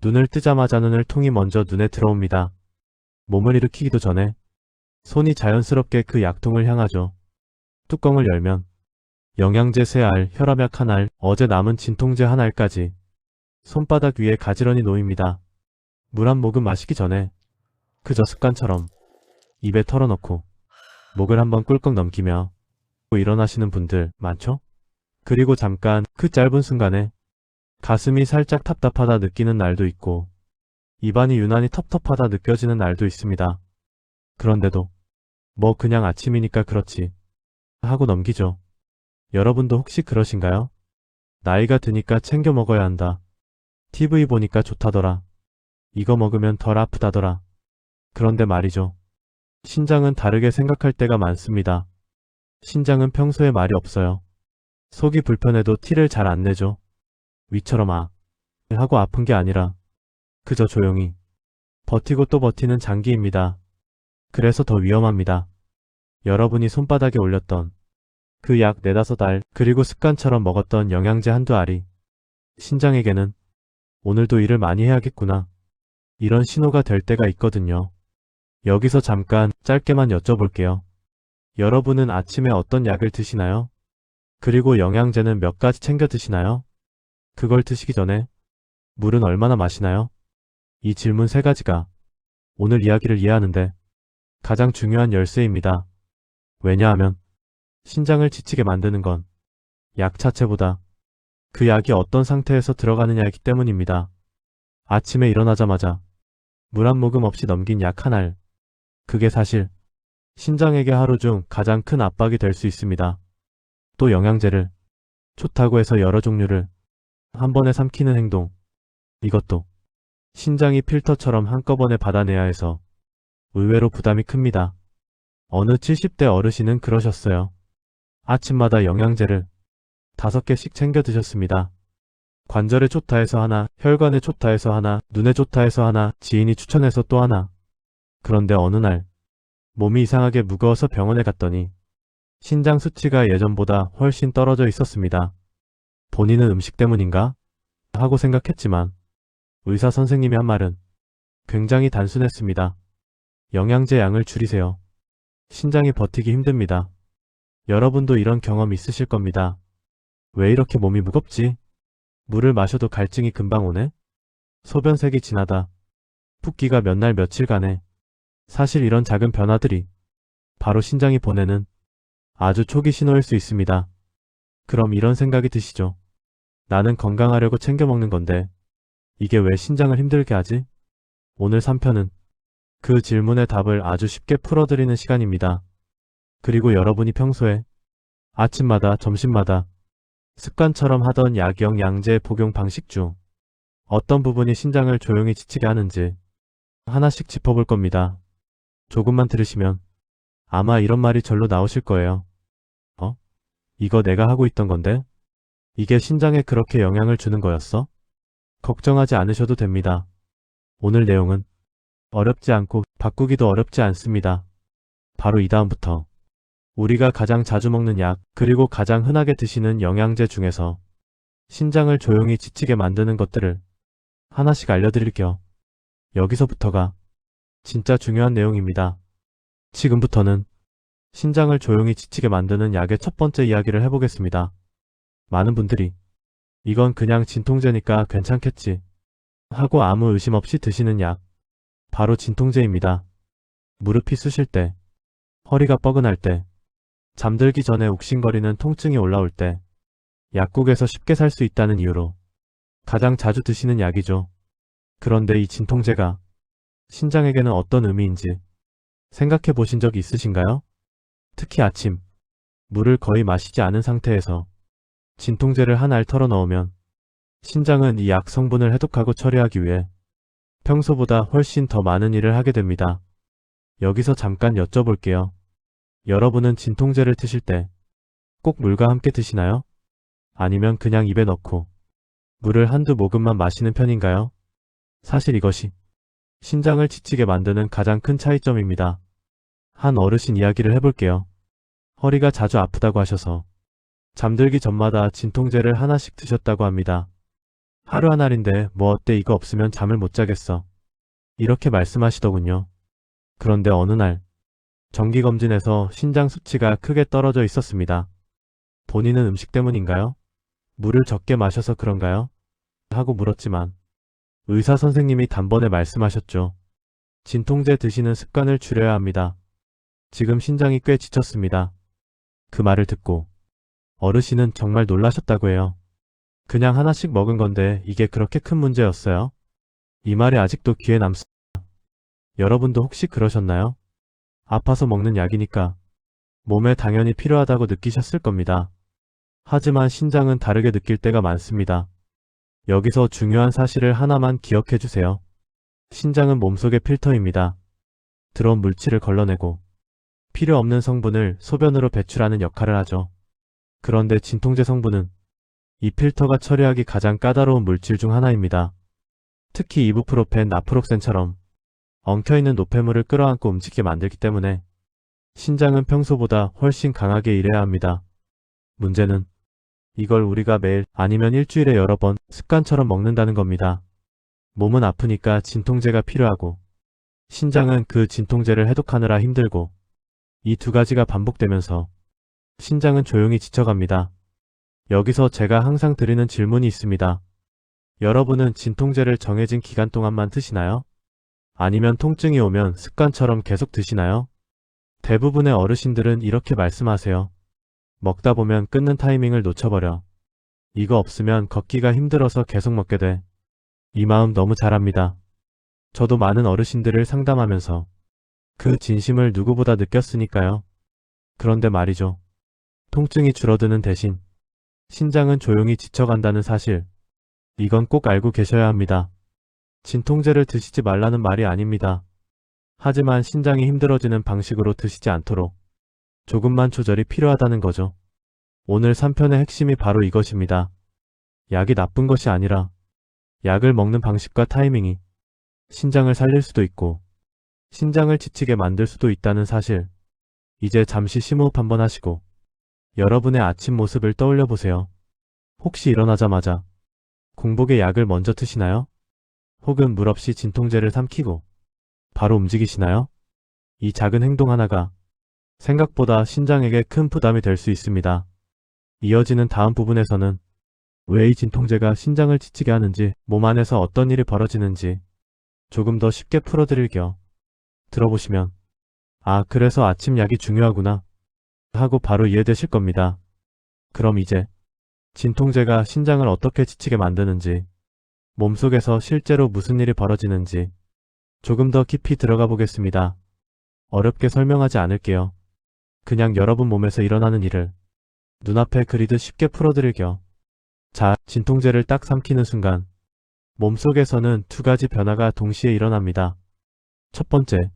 눈을 뜨자마자 눈을 통이 먼저 눈에 들어옵니다. 몸을 일으키기도 전에 손이 자연스럽게 그 약통을 향하죠. 뚜껑을 열면 영양제 3알, 혈압약 1알, 어제 남은 진통제 1알까지 손바닥 위에 가지런히 놓입니다. 물 한 모금 마시기 전에 그저 습관처럼 입에 털어넣고 목을 한번 꿀꺽 넘기며 일어나시는 분들 많죠? 그리고 잠깐 그 짧은 순간에 가슴이 살짝 답답하다 느끼는 날도 있고 입안이 유난히 텁텁하다 느껴지는 날도 있습니다. 그런데도 뭐 그냥 아침이니까 그렇지 하고 넘기죠. 여러분도 혹시 그러신가요? 나이가 드니까 챙겨 먹어야 한다. TV 보니까 좋다더라. 이거 먹으면 덜 아프다더라. 그런데 말이죠. 신장은 다르게 생각할 때가 많습니다. 신장은 평소에 말이 없어요. 속이 불편해도 티를 잘 안 내죠. 위처럼 하고 아픈 게 아니라 그저 조용히 버티고 또 버티는 장기입니다. 그래서 더 위험합니다. 여러분이 손바닥에 올렸던 그 약 4-5알 그리고 습관처럼 먹었던 영양제 1-2알이 신장에게는 오늘도 일을 많이 해야겠구나. 이런 신호가 될 때가 있거든요. 여기서 잠깐 짧게만 여쭤볼게요. 여러분은 아침에 어떤 약을 드시나요? 그리고 영양제는 몇 가지 챙겨 드시나요? 그걸 드시기 전에 물은 얼마나 마시나요? 이 질문 3가지가 오늘 이야기를 이해하는데 가장 중요한 열쇠입니다. 왜냐하면 신장을 지치게 만드는 건 약 자체보다 그 약이 어떤 상태에서 들어가느냐이기 때문입니다. 아침에 일어나자마자 물 한 모금 없이 넘긴 약 1알. 그게 사실 신장에게 하루 중 가장 큰 압박이 될 수 있습니다. 또 영양제를 좋다고 해서 여러 종류를 한 번에 삼키는 행동. 이것도 신장이 필터처럼 한꺼번에 받아내야 해서 의외로 부담이 큽니다. 어느 70대 어르신은 그러셨어요. 아침마다 영양제를 5개씩 챙겨 드셨습니다. 관절에 좋다 해서 하나, 혈관에 좋다 해서 하나, 눈에 좋다 해서 하나, 지인이 추천해서 또 하나. 그런데 어느 날 몸이 이상하게 무거워서 병원에 갔더니 신장 수치가 예전보다 훨씬 떨어져 있었습니다. 본인은 음식 때문인가? 하고 생각했지만 의사 선생님이 한 말은 굉장히 단순했습니다. 영양제 양을 줄이세요. 신장이 버티기 힘듭니다. 여러분도 이런 경험 있으실 겁니다. 왜 이렇게 몸이 무겁지? 물을 마셔도 갈증이 금방 오네? 소변색이 진하다. 붓기가 몇 날 며칠간에. 사실 이런 작은 변화들이 바로 신장이 보내는 아주 초기 신호일 수 있습니다. 그럼 이런 생각이 드시죠? 나는 건강하려고 챙겨 먹는 건데 이게 왜 신장을 힘들게 하지? 오늘 3편은 그 질문의 답을 아주 쉽게 풀어드리는 시간입니다. 그리고 여러분이 평소에 아침마다 점심마다 습관처럼 하던 약영양제 복용 방식 중 어떤 부분이 신장을 조용히 지치게 하는지 하나씩 짚어볼 겁니다. 조금만 들으시면 아마 이런 말이 절로 나오실 거예요. 이거 내가 하고 있던 건데? 이게 신장에 그렇게 영향을 주는 거였어? 걱정하지 않으셔도 됩니다. 오늘 내용은 어렵지 않고 바꾸기도 어렵지 않습니다. 바로 이 다음부터 우리가 가장 자주 먹는 약 그리고 가장 흔하게 드시는 영양제 중에서 신장을 조용히 지치게 만드는 것들을 하나씩 알려드릴게요. 여기서부터가 진짜 중요한 내용입니다. 지금부터는 신장을 조용히 지치게 만드는 약의 첫 번째 이야기를 해보겠습니다. 많은 분들이 이건 그냥 진통제니까 괜찮겠지 하고 아무 의심 없이 드시는 약, 바로 진통제입니다. 무릎이 쑤실 때, 허리가 뻐근할 때, 잠들기 전에 욱신거리는 통증이 올라올 때 약국에서 쉽게 살 수 있다는 이유로 가장 자주 드시는 약이죠. 그런데 이 진통제가 신장에게는 어떤 의미인지 생각해 보신 적 있으신가요? 특히 아침, 물을 거의 마시지 않은 상태에서 진통제를 1알 털어 넣으면 신장은 이 약 성분을 해독하고 처리하기 위해 평소보다 훨씬 더 많은 일을 하게 됩니다. 여기서 잠깐 여쭤볼게요. 여러분은 진통제를 드실 때 꼭 물과 함께 드시나요? 아니면 그냥 입에 넣고 물을 한두 모금만 마시는 편인가요? 사실 이것이 신장을 지치게 만드는 가장 큰 차이점입니다. 한 어르신 이야기를 해볼게요. 허리가 자주 아프다고 하셔서 잠들기 전마다 진통제를 하나씩 드셨다고 합니다. 하루 한 알인데 뭐 어때 이거 없으면 잠을 못 자겠어. 이렇게 말씀하시더군요. 그런데 어느 날 정기검진에서 신장 수치가 크게 떨어져 있었습니다. 본인은 음식 때문인가요? 물을 적게 마셔서 그런가요? 하고 물었지만 의사 선생님이 단번에 말씀하셨죠. 진통제 드시는 습관을 줄여야 합니다. 지금 신장이 꽤 지쳤습니다. 그 말을 듣고 어르신은 정말 놀라셨다고 해요. 그냥 하나씩 먹은 건데 이게 그렇게 큰 문제였어요? 이 말이 아직도 귀에 남습니다. 여러분도 혹시 그러셨나요? 아파서 먹는 약이니까 몸에 당연히 필요하다고 느끼셨을 겁니다. 하지만 신장은 다르게 느낄 때가 많습니다. 여기서 중요한 사실을 하나만 기억해 주세요. 신장은 몸속의 필터입니다. 들어온 물질을 걸러내고 필요 없는 성분을 소변으로 배출하는 역할을 하죠. 그런데 진통제 성분은 이 필터가 처리하기 가장 까다로운 물질 중 하나입니다. 특히 이부프로펜, 나프록센처럼 엉켜있는 노폐물을 끌어안고 움직이게 만들기 때문에 신장은 평소보다 훨씬 강하게 일해야 합니다. 문제는 이걸 우리가 매일 아니면 일주일에 여러 번 습관처럼 먹는다는 겁니다. 몸은 아프니까 진통제가 필요하고 신장은 그 진통제를 해독하느라 힘들고 이 두 가지가 반복되면서 신장은 조용히 지쳐갑니다. 여기서 제가 항상 드리는 질문이 있습니다. 여러분은 진통제를 정해진 기간 동안만 드시나요? 아니면 통증이 오면 습관처럼 계속 드시나요? 대부분의 어르신들은 이렇게 말씀하세요. 먹다 보면 끊는 타이밍을 놓쳐버려. 이거 없으면 걷기가 힘들어서 계속 먹게 돼. 이 마음 너무 잘 압니다. 저도 많은 어르신들을 상담하면서 그 진심을 누구보다 느꼈으니까요. 그런데 말이죠. 통증이 줄어드는 대신 신장은 조용히 지쳐간다는 사실. 이건 꼭 알고 계셔야 합니다. 진통제를 드시지 말라는 말이 아닙니다. 하지만 신장이 힘들어지는 방식으로 드시지 않도록 조금만 조절이 필요하다는 거죠. 오늘 3편의 핵심이 바로 이것입니다. 약이 나쁜 것이 아니라 약을 먹는 방식과 타이밍이 신장을 살릴 수도 있고 신장을 지치게 만들 수도 있다는 사실. 이제 잠시 심호흡 한번 하시고 여러분의 아침 모습을 떠올려 보세요. 혹시 일어나자마자 공복에 약을 먼저 드시나요? 혹은 물 없이 진통제를 삼키고 바로 움직이시나요? 이 작은 행동 하나가 생각보다 신장에게 큰 부담이 될 수 있습니다. 이어지는 다음 부분에서는 왜 이 진통제가 신장을 지치게 하는지, 몸 안에서 어떤 일이 벌어지는지 조금 더 쉽게 풀어드릴 겸 들어보시면 아, 그래서 아침 약이 중요하구나 하고 바로 이해되실 겁니다. 그럼 이제 진통제가 신장을 어떻게 지치게 만드는지, 몸속에서 실제로 무슨 일이 벌어지는지 조금 더 깊이 들어가 보겠습니다. 어렵게 설명하지 않을게요. 그냥 여러분 몸에서 일어나는 일을 눈앞에 그리듯 쉽게 풀어드릴 겸. 자, 진통제를 딱 삼키는 순간 몸속에서는 두 가지 변화가 동시에 일어납니다. 첫 번째,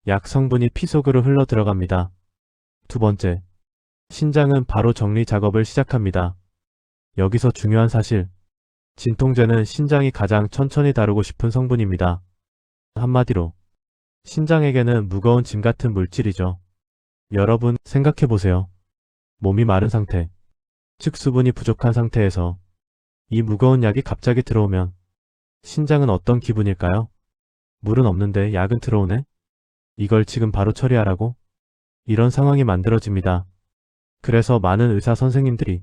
약 성분이 피 속으로 흘러 들어갑니다. 두 번째, 신장은 바로 정리 작업을 시작합니다. 여기서 중요한 사실, 진통제는 신장이 가장 천천히 다루고 싶은 성분입니다. 한마디로 신장에게는 무거운 짐 같은 물질이죠. 여러분 생각해보세요. 몸이 마른 상태, 즉 수분이 부족한 상태에서 이 무거운 약이 갑자기 들어오면 신장은 어떤 기분일까요? 물은 없는데 약은 들어오네? 이걸 지금 바로 처리하라고? 이런 상황이 만들어집니다. 그래서 많은 의사 선생님들이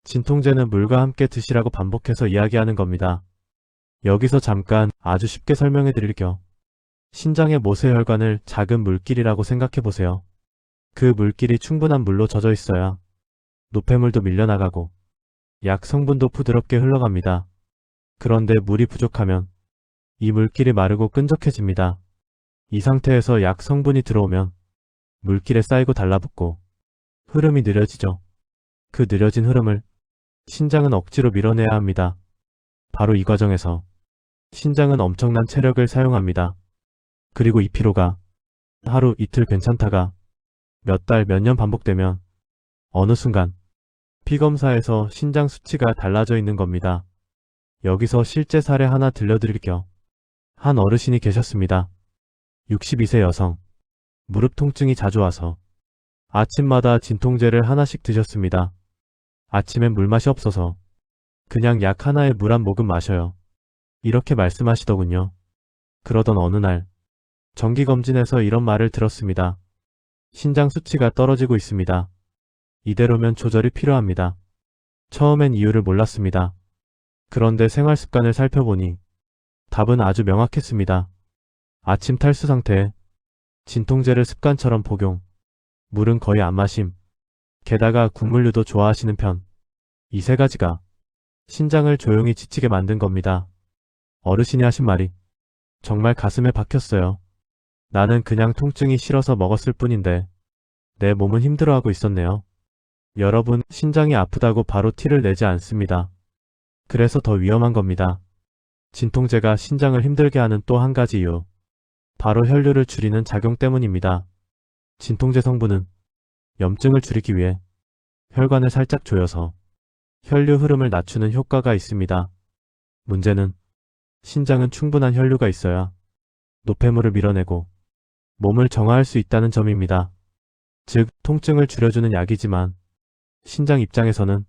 진통제는 물과 함께 드시라고 반복해서 이야기하는 겁니다. 여기서 잠깐 아주 쉽게 설명해 드릴 겸 신장의 모세혈관을 작은 물길이라고 생각해 보세요. 그 물길이 충분한 물로 젖어 있어야 노폐물도 밀려나가고 약 성분도 부드럽게 흘러갑니다. 그런데 물이 부족하면 이 물길이 마르고 끈적해집니다. 이 상태에서 약 성분이 들어오면 물길에 쌓이고 달라붙고 흐름이 느려지죠. 그 느려진 흐름을 신장은 억지로 밀어내야 합니다. 바로 이 과정에서 신장은 엄청난 체력을 사용합니다. 그리고 이 피로가 하루 이틀 괜찮다가 몇 달, 몇 년 반복되면 어느 순간 피검사에서 신장 수치가 달라져 있는 겁니다. 여기서 실제 사례 하나 들려드릴 겸 한 어르신이 계셨습니다. 62세 여성, 무릎 통증이 자주 와서 아침마다 진통제를 하나씩 드셨습니다. 아침엔 물맛이 없어서 그냥 약 하나에 물 한 모금 마셔요. 이렇게 말씀하시더군요. 그러던 어느 날 정기검진에서 이런 말을 들었습니다. 신장 수치가 떨어지고 있습니다. 이대로면 조절이 필요합니다. 처음엔 이유를 몰랐습니다. 그런데 생활 습관을 살펴보니 답은 아주 명확했습니다. 아침 탈수 상태에 진통제를 습관처럼 복용, 물은 거의 안 마심, 게다가 국물류도 좋아하시는 편. 이 세 가지가 신장을 조용히 지치게 만든 겁니다. 어르신이 하신 말이 정말 가슴에 박혔어요. 나는 그냥 통증이 싫어서 먹었을 뿐인데 내 몸은 힘들어하고 있었네요. 여러분, 신장이 아프다고 바로 티를 내지 않습니다. 그래서 더 위험한 겁니다. 진통제가 신장을 힘들게 하는 또 한 가지 이유. 바로 혈류를 줄이는 작용 때문입니다. 진통제 성분은 염증을 줄이기 위해 혈관을 살짝 조여서 혈류 흐름을 낮추는 효과가 있습니다. 문제는 신장은 충분한 혈류가 있어야 노폐물을 밀어내고 몸을 정화할 수 있다는 점입니다. 즉, 통증을 줄여주는 약이지만 신장 입장에서는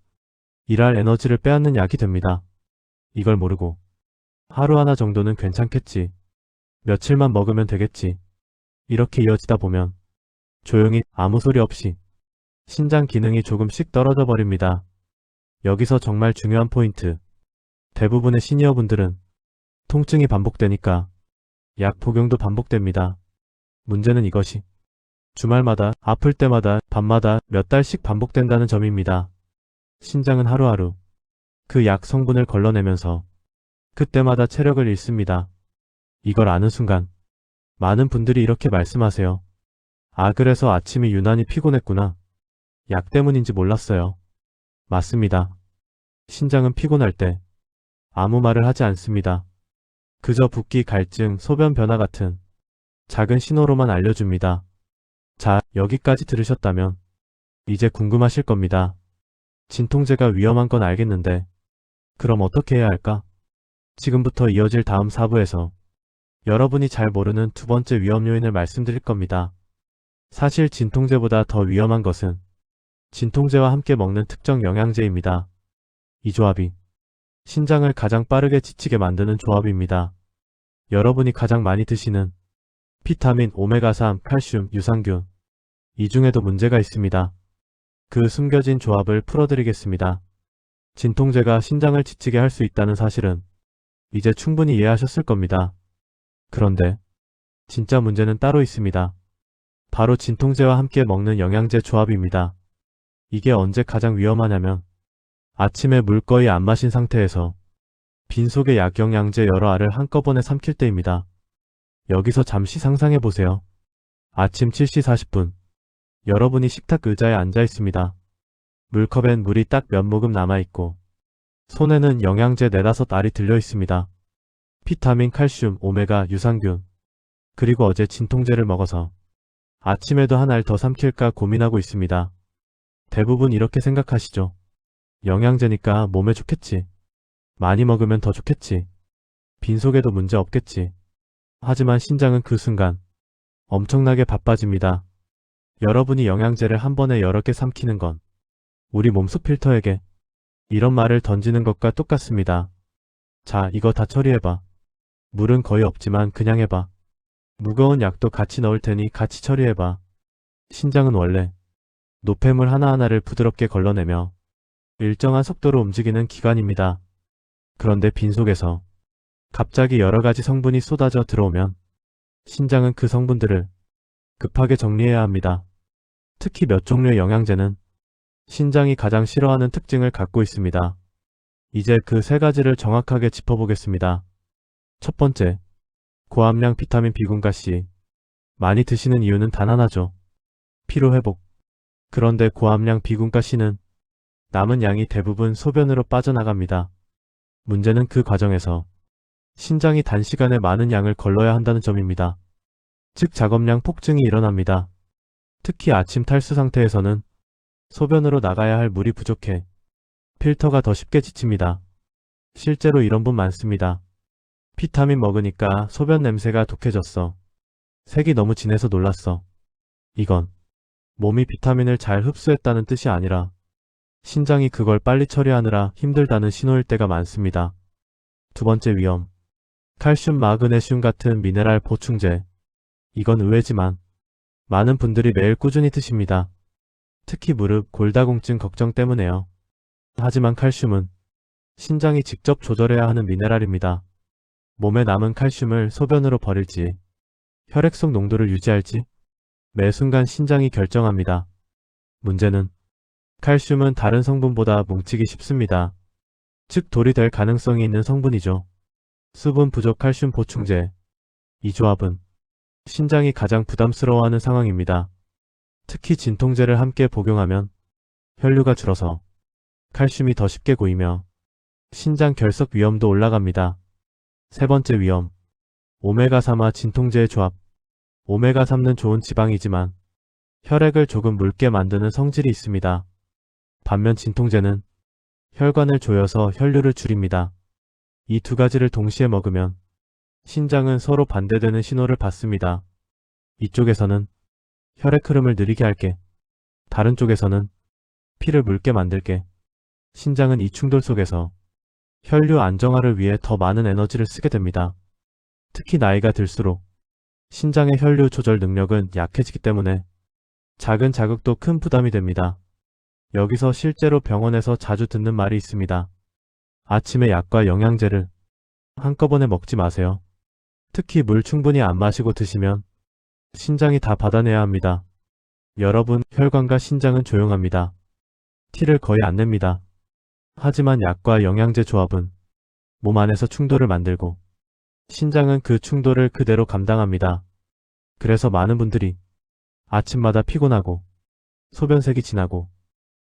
일할 에너지를 빼앗는 약이 됩니다. 이걸 모르고 하루 하나 정도는 괜찮겠지. 며칠만 먹으면 되겠지. 이렇게 이어지다 보면 조용히 아무 소리 없이 신장 기능이 조금씩 떨어져 버립니다. 여기서 정말 중요한 포인트. 대부분의 시니어분들은 통증이 반복되니까 약 복용도 반복됩니다. 문제는 이것이 주말마다, 아플 때마다, 밤마다 몇 달씩 반복된다는 점입니다. 신장은 하루하루 그 약 성분을 걸러내면서 그때마다 체력을 잃습니다. 이걸 아는 순간 많은 분들이 이렇게 말씀하세요. 아, 그래서 아침이 유난히 피곤했구나. 약 때문인지 몰랐어요. 맞습니다. 신장은 피곤할 때 아무 말을 하지 않습니다. 그저 붓기, 갈증, 소변 변화 같은 작은 신호로만 알려줍니다. 자, 여기까지 들으셨다면 이제 궁금하실 겁니다. 진통제가 위험한 건 알겠는데 그럼 어떻게 해야 할까? 지금부터 이어질 다음 4부에서 여러분이 잘 모르는 두 번째 위험 요인을 말씀드릴 겁니다. 사실 진통제보다 더 위험한 것은 진통제와 함께 먹는 특정 영양제입니다. 이 조합이 신장을 가장 빠르게 지치게 만드는 조합입니다. 여러분이 가장 많이 드시는 비타민, 오메가3, 칼슘, 유산균, 이 중에도 문제가 있습니다. 그 숨겨진 조합을 풀어드리겠습니다. 진통제가 신장을 지치게 할 수 있다는 사실은 이제 충분히 이해하셨을 겁니다. 그런데 진짜 문제는 따로 있습니다. 바로 진통제와 함께 먹는 영양제 조합입니다. 이게 언제 가장 위험하냐면 아침에 물 거의 안 마신 상태에서 빈속에 약영양제 여러 알을 한꺼번에 삼킬 때입니다. 여기서 잠시 상상해보세요. 아침 7시 40분 여러분이 식탁 의자에 앉아 있습니다. 물컵엔 물이 딱 몇 모금 남아있고 손에는 영양제 4~5알이 들려있습니다. 비타민, 칼슘, 오메가, 유산균, 그리고 어제 진통제를 먹어서 아침에도 한 알 더 삼킬까 고민하고 있습니다. 대부분 이렇게 생각하시죠. 영양제니까 몸에 좋겠지. 많이 먹으면 더 좋겠지. 빈속에도 문제 없겠지. 하지만 신장은 그 순간 엄청나게 바빠집니다. 여러분이 영양제를 한 번에 여러 개 삼키는 건 우리 몸속 필터에게 이런 말을 던지는 것과 똑같습니다. 자, 이거 다 처리해봐. 물은 거의 없지만 그냥 해봐. 무거운 약도 같이 넣을 테니 같이 처리해봐. 신장은 원래 노폐물 하나하나를 부드럽게 걸러내며 일정한 속도로 움직이는 기관입니다. 그런데 빈속에서 갑자기 여러 가지 성분이 쏟아져 들어오면 신장은 그 성분들을 급하게 정리해야 합니다. 특히 몇 종류의 영양제는 신장이 가장 싫어하는 특징을 갖고 있습니다. 이제 그 세 가지를 정확하게 짚어보겠습니다. 첫 번째, 고함량 비타민 B군과 C. 많이 드시는 이유는 단 하나죠. 피로회복. 그런데 고함량 B군과 C는 남은 양이 대부분 소변으로 빠져나갑니다. 문제는 그 과정에서 신장이 단시간에 많은 양을 걸러야 한다는 점입니다. 즉 작업량 폭증이 일어납니다. 특히 아침 탈수 상태에서는 소변으로 나가야 할 물이 부족해 필터가 더 쉽게 지칩니다. 실제로 이런 분 많습니다. 비타민 먹으니까 소변 냄새가 독해졌어. 색이 너무 진해서 놀랐어. 이건 몸이 비타민을 잘 흡수했다는 뜻이 아니라 신장이 그걸 빨리 처리하느라 힘들다는 신호일 때가 많습니다. 두 번째 위험. 칼슘, 마그네슘 같은 미네랄 보충제. 이건 의외지만 많은 분들이 매일 꾸준히 드십니다. 특히 무릎, 골다공증 걱정 때문에요. 하지만 칼슘은 신장이 직접 조절해야 하는 미네랄입니다. 몸에 남은 칼슘을 소변으로 버릴지, 혈액 속 농도를 유지할지 매 순간 신장이 결정합니다. 문제는 칼슘은 다른 성분보다 뭉치기 쉽습니다. 즉 돌이 될 가능성이 있는 성분이죠. 수분 부족 칼슘 보충제. 이 조합은 신장이 가장 부담스러워하는 상황입니다. 특히 진통제를 함께 복용하면 혈류가 줄어서 칼슘이 더 쉽게 고이며 신장 결석 위험도 올라갑니다. 세 번째 위험. 오메가3와 진통제의 조합. 오메가3는 좋은 지방이지만 혈액을 조금 묽게 만드는 성질이 있습니다. 반면 진통제는 혈관을 조여서 혈류를 줄입니다. 이 두 가지를 동시에 먹으면 신장은 서로 반대되는 신호를 받습니다. 이쪽에서는 혈액 흐름을 느리게 할게. 다른 쪽에서는 피를 묽게 만들게. 신장은 이 충돌 속에서 혈류 안정화를 위해 더 많은 에너지를 쓰게 됩니다. 특히 나이가 들수록 신장의 혈류 조절 능력은 약해지기 때문에 작은 자극도 큰 부담이 됩니다. 여기서 실제로 병원에서 자주 듣는 말이 있습니다. 아침에 약과 영양제를 한꺼번에 먹지 마세요. 특히 물 충분히 안 마시고 드시면 신장이 다 받아내야 합니다. 여러분, 혈관과 신장은 조용합니다. 티를 거의 안 냅니다. 하지만 약과 영양제 조합은 몸 안에서 충돌을 만들고 신장은 그 충돌을 그대로 감당합니다. 그래서 많은 분들이 아침마다 피곤하고 소변색이 진하고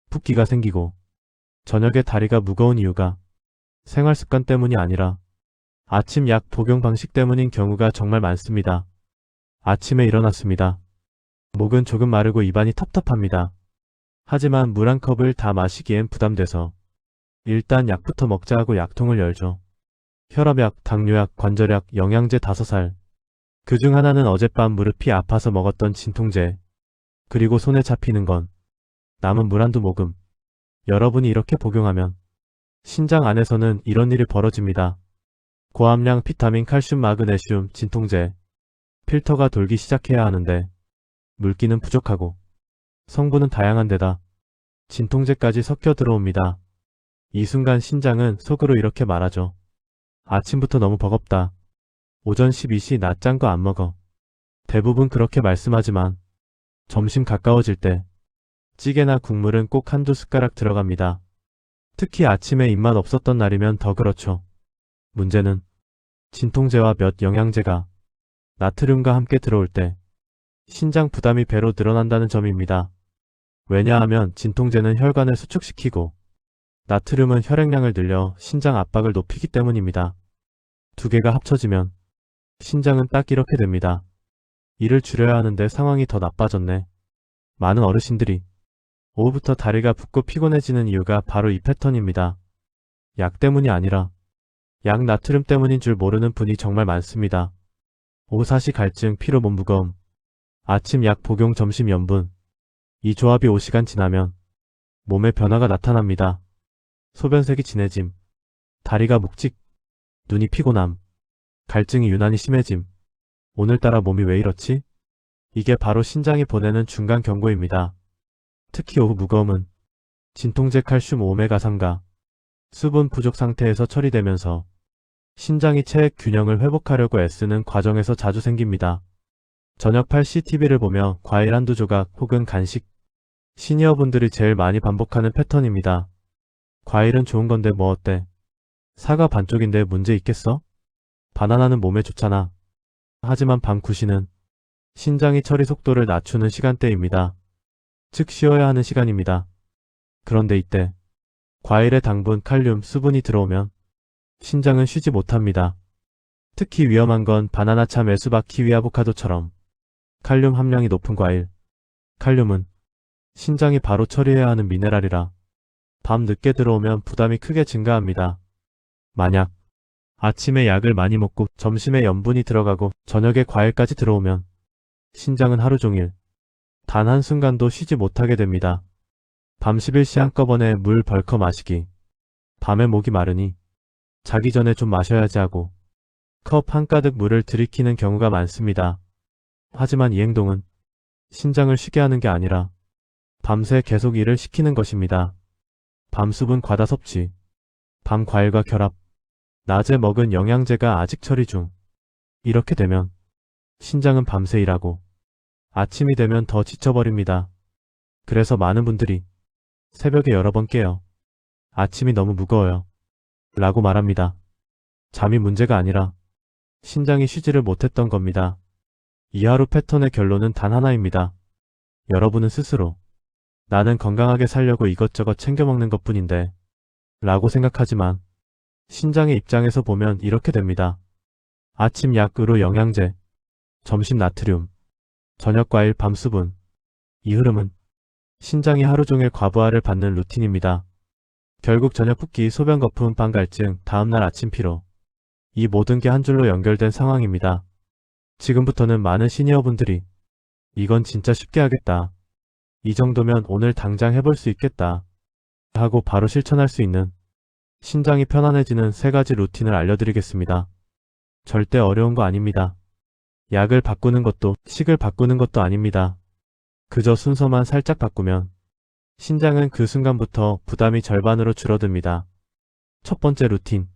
붓기가 생기고 저녁에 다리가 무거운 이유가 생활습관 때문이 아니라 아침 약 복용 방식 때문인 경우가 정말 많습니다. 아침에 일어났습니다. 목은 조금 마르고 입안이 텁텁합니다. 하지만 물 한 컵을 다 마시기엔 부담돼서 일단 약부터 먹자 하고 약통을 열죠. 혈압약, 당뇨약, 관절약, 영양제 5살. 그중 하나는 어젯밤 무릎이 아파서 먹었던 진통제. 그리고 손에 잡히는 건 남은 물 한두 모금. 여러분이 이렇게 복용하면 신장 안에서는 이런 일이 벌어집니다. 고함량 비타민, 칼슘, 마그네슘, 진통제. 필터가 돌기 시작해야 하는데 물기는 부족하고 성분은 다양한 데다 진통제까지 섞여 들어옵니다. 이 순간 신장은 속으로 이렇게 말하죠. 아침부터 너무 버겁다. 오전 12시 낮 짠 거 안 먹어. 대부분 그렇게 말씀하지만 점심 가까워질 때 찌개나 국물은 꼭 한두 숟가락 들어갑니다. 특히 아침에 입맛 없었던 날이면 더 그렇죠. 문제는 진통제와 몇 영양제가 나트륨과 함께 들어올 때 신장 부담이 배로 늘어난다는 점입니다. 왜냐하면 진통제는 혈관을 수축시키고 나트륨은 혈액량을 늘려 신장 압박을 높이기 때문입니다. 두 개가 합쳐지면 신장은 딱 이렇게 됩니다. 이를 줄여야 하는데 상황이 더 나빠졌네. 많은 어르신들이 오후부터 다리가 붓고 피곤해지는 이유가 바로 이 패턴입니다. 약 때문이 아니라 약 나트륨 때문인 줄 모르는 분이 정말 많습니다. 오사시 갈증, 피로 몸 무거움, 아침 약 복용, 점심 염분. 이 조합이 5시간 지나면 몸에 변화가 나타납니다. 소변색이 진해짐, 다리가 묵직, 눈이 피곤함, 갈증이 유난히 심해짐. 오늘따라 몸이 왜 이렇지? 이게 바로 신장이 보내는 중간 경고입니다. 특히 오후 무거움은 진통제 칼슘 오메가3가 수분 부족 상태에서 처리되면서 신장이 체액 균형을 회복하려고 애쓰는 과정에서 자주 생깁니다. 저녁 8시 TV를 보며 과일 한두 조각 혹은 간식. 시니어분들이 제일 많이 반복하는 패턴입니다. 과일은 좋은 건데 뭐 어때? 사과 반쪽인데 문제 있겠어? 바나나는 몸에 좋잖아. 하지만 밤 9시는 신장이 처리 속도를 낮추는 시간대입니다. 즉 쉬어야 하는 시간입니다. 그런데 이때 과일의 당분, 칼륨, 수분이 들어오면 신장은 쉬지 못합니다. 특히 위험한 건 바나나, 참, 애수박, 키위, 아보카도처럼 칼륨 함량이 높은 과일. 칼륨은 신장이 바로 처리해야 하는 미네랄이라 밤 늦게 들어오면 부담이 크게 증가합니다. 만약 아침에 약을 많이 먹고 점심에 염분이 들어가고 저녁에 과일까지 들어오면 신장은 하루 종일 단 한순간도 쉬지 못하게 됩니다. 밤 11시 한꺼번에 물 벌컥 마시기. 밤에 목이 마르니 자기 전에 좀 마셔야지 하고 컵 한가득 물을 들이키는 경우가 많습니다. 하지만 이 행동은 신장을 쉬게 하는 게 아니라 밤새 계속 일을 시키는 것입니다. 밤 수분 과다 섭취, 밤 과일과 결합, 낮에 먹은 영양제가 아직 처리 중. 이렇게 되면 신장은 밤새 일하고 아침이 되면 더 지쳐버립니다. 그래서 많은 분들이 새벽에 여러 번 깨요. 아침이 너무 무거워요. 라고 말합니다. 잠이 문제가 아니라 신장이 쉬지를 못했던 겁니다. 이 하루 패턴의 결론은 단 하나입니다. 여러분은 스스로 나는 건강하게 살려고 이것저것 챙겨 먹는 것뿐인데 라고 생각하지만 신장의 입장에서 보면 이렇게 됩니다. 아침 약으로 영양제, 점심 나트륨, 저녁 과일, 밤 수분. 이 흐름은 신장이 하루 종일 과부하를 받는 루틴입니다. 결국 저녁 붓기, 소변 거품, 방 갈증, 다음날 아침 피로. 이 모든 게 한 줄로 연결된 상황입니다. 지금부터는 많은 시니어분들이 이건 진짜 쉽게 하겠다. 이 정도면 오늘 당장 해볼 수 있겠다. 하고 바로 실천할 수 있는 신장이 편안해지는 3가지 루틴을 알려드리겠습니다. 절대 어려운 거 아닙니다. 약을 바꾸는 것도 식을 바꾸는 것도 아닙니다. 그저 순서만 살짝 바꾸면 신장은 그 순간부터 부담이 절반으로 줄어듭니다. 첫 번째 루틴.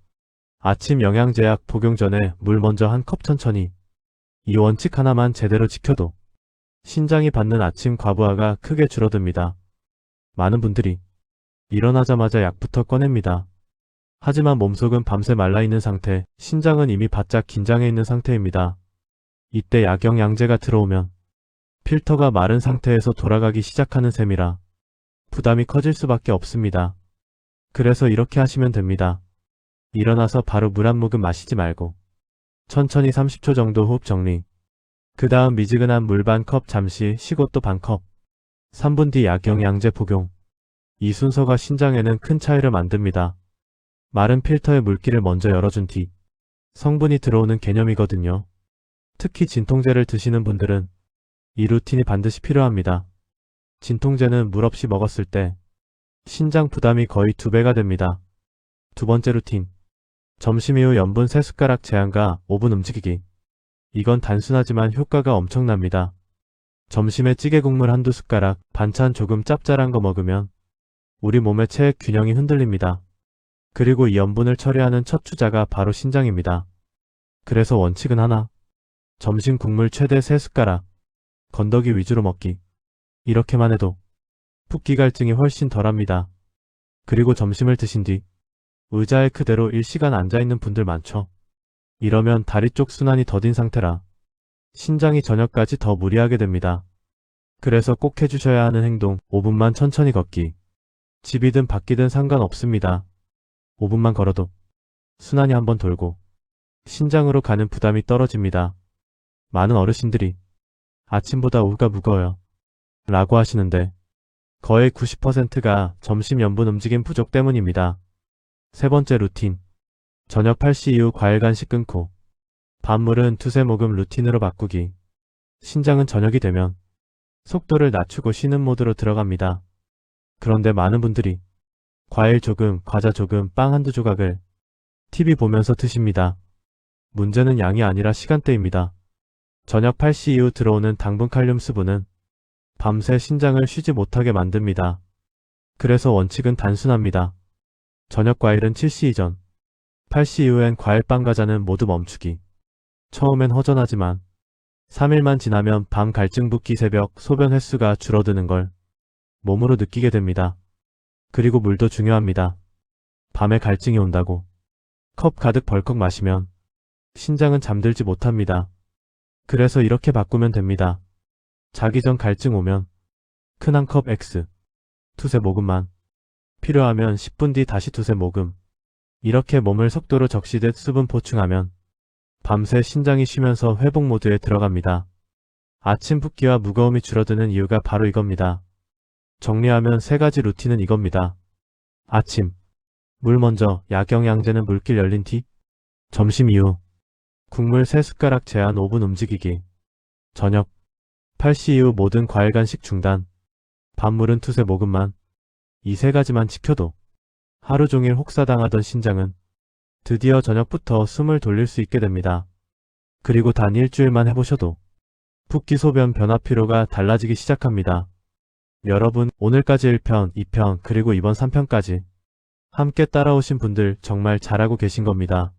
아침 영양제약 복용 전에 물 먼저 한 컵 천천히. 이 원칙 하나만 제대로 지켜도 신장이 받는 아침 과부하가 크게 줄어듭니다. 많은 분들이 일어나자마자 약부터 꺼냅니다. 하지만 몸속은 밤새 말라있는 상태, 신장은 이미 바짝 긴장해 있는 상태입니다. 이때 약영양제가 들어오면 필터가 마른 상태에서 돌아가기 시작하는 셈이라 부담이 커질 수밖에 없습니다. 그래서 이렇게 하시면 됩니다. 일어나서 바로 물 한 모금 마시지 말고 천천히 30초 정도 호흡 정리. 그 다음 미지근한 물 반 컵 잠시 쉬고 또 반 컵. 3분 뒤 약영양제 복용. 이 순서가 신장에는 큰 차이를 만듭니다. 마른 필터의 물기를 먼저 열어준 뒤 성분이 들어오는 개념이거든요. 특히 진통제를 드시는 분들은 이 루틴이 반드시 필요합니다. 진통제는 물 없이 먹었을 때 신장 부담이 거의 2배가 됩니다. 두 번째 루틴. 점심 이후 염분 3숟가락 제한과 5분 움직이기. 이건 단순하지만 효과가 엄청납니다. 점심에 찌개 국물 한두 숟가락, 반찬 조금 짭짤한 거 먹으면 우리 몸의 체액 균형이 흔들립니다. 그리고 이 염분을 처리하는 첫 주자가 바로 신장입니다. 그래서 원칙은 하나. 점심 국물 최대 3숟가락, 건더기 위주로 먹기. 이렇게만 해도 붓기 갈증이 훨씬 덜합니다. 그리고 점심을 드신 뒤 의자에 그대로 1시간 앉아있는 분들 많죠. 이러면 다리 쪽 순환이 더딘 상태라 신장이 저녁까지 더 무리하게 됩니다. 그래서 꼭 해주셔야 하는 행동, 5분만 천천히 걷기. 집이든 밖이든 상관없습니다. 5분만 걸어도 순환이 한번 돌고 신장으로 가는 부담이 떨어집니다. 많은 어르신들이 아침보다 오후가 무거워요 라고 하시는데 거의 90%가 점심 염분 움직임 부족 때문입니다. 세 번째 루틴. 저녁 8시 이후 과일 간식 끊고 밥물은 2-3모금 루틴으로 바꾸기. 신장은 저녁이 되면 속도를 낮추고 쉬는 모드로 들어갑니다. 그런데 많은 분들이 과일 조금, 과자 조금, 빵 한두 조각을 TV 보면서 드십니다. 문제는 양이 아니라 시간대입니다. 저녁 8시 이후 들어오는 당분 칼륨 수분은 밤새 신장을 쉬지 못하게 만듭니다. 그래서 원칙은 단순합니다. 저녁 과일은 7시 이전, 8시 이후엔 과일, 빵, 과자는 모두 멈추기. 처음엔 허전하지만 3일만 지나면 밤 갈증, 붓기, 새벽 소변 횟수가 줄어드는 걸 몸으로 느끼게 됩니다. 그리고 물도 중요합니다. 밤에 갈증이 온다고 컵 가득 벌컥 마시면 신장은 잠들지 못합니다. 그래서 이렇게 바꾸면 됩니다. 자기 전 갈증 오면 큰 한 컵 X 2-3모금만, 필요하면 10분 뒤 다시 2-3모금. 이렇게 몸을 속도로 적시듯 수분 보충하면 밤새 신장이 쉬면서 회복 모드에 들어갑니다. 아침 붓기와 무거움이 줄어드는 이유가 바로 이겁니다. 정리하면 3가지 루틴은 이겁니다. 아침, 물 먼저, 약영양제는 물길 열린 뒤. 점심 이후, 국물 3숟가락 제한 5분 움직이기. 저녁, 8시 이후 모든 과일 간식 중단. 밥물은 2-3모금만. 이 세 가지만 지켜도 하루 종일 혹사당하던 신장은 드디어 저녁부터 숨을 돌릴 수 있게 됩니다. 그리고 단 일주일만 해보셔도 붓기 소변 변화 피로가 달라지기 시작합니다. 여러분, 오늘까지 1편, 2편, 그리고 이번 3편까지 함께 따라오신 분들 정말 잘하고 계신 겁니다.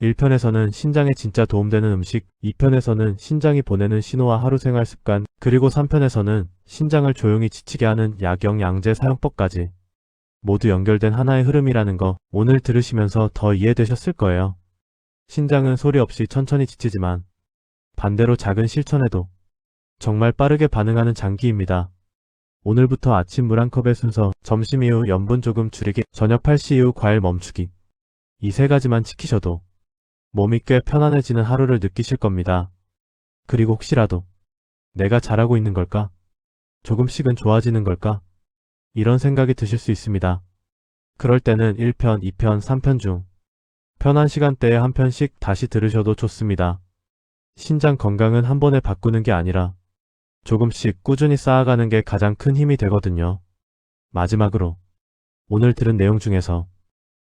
1편에서는 신장에 진짜 도움되는 음식, 2편에서는 신장이 보내는 신호와 하루 생활 습관, 그리고 3편에서는 신장을 조용히 지치게 하는 약용 양제 사용법까지 모두 연결된 하나의 흐름이라는 거 오늘 들으시면서 더 이해되셨을 거예요. 신장은 소리 없이 천천히 지치지만 반대로 작은 실천에도 정말 빠르게 반응하는 장기입니다. 오늘부터 아침 물 한 컵의 순서, 점심 이후 염분 조금 줄이기, 저녁 8시 이후 과일 멈추기. 이 세 가지만 지키셔도 몸이 꽤 편안해지는 하루를 느끼실 겁니다. 그리고 혹시라도 내가 잘하고 있는 걸까? 조금씩은 좋아지는 걸까? 이런 생각이 드실 수 있습니다. 그럴 때는 1편, 2편, 3편 중 편한 시간대에 한 편씩 다시 들으셔도 좋습니다. 신장 건강은 한 번에 바꾸는 게 아니라 조금씩 꾸준히 쌓아가는 게 가장 큰 힘이 되거든요. 마지막으로 오늘 들은 내용 중에서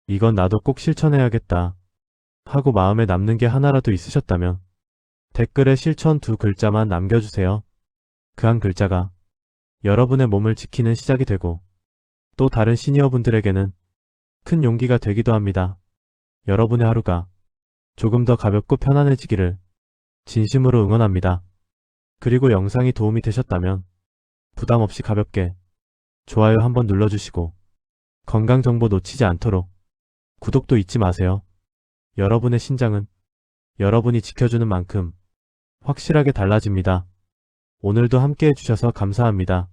이건 나도 꼭 실천해야겠다 하고 마음에 남는 게 하나라도 있으셨다면 댓글에 실천 2글자만 남겨주세요. 그 한 글자가 여러분의 몸을 지키는 시작이 되고 또 다른 시니어분들에게는 큰 용기가 되기도 합니다. 여러분의 하루가 조금 더 가볍고 편안해지기를 진심으로 응원합니다. 그리고 영상이 도움이 되셨다면 부담 없이 가볍게 좋아요 한번 눌러주시고 건강정보 놓치지 않도록 구독도 잊지 마세요. 여러분의 신장은 여러분이 지켜주는 만큼 확실하게 달라집니다. 오늘도 함께 해주셔서 감사합니다.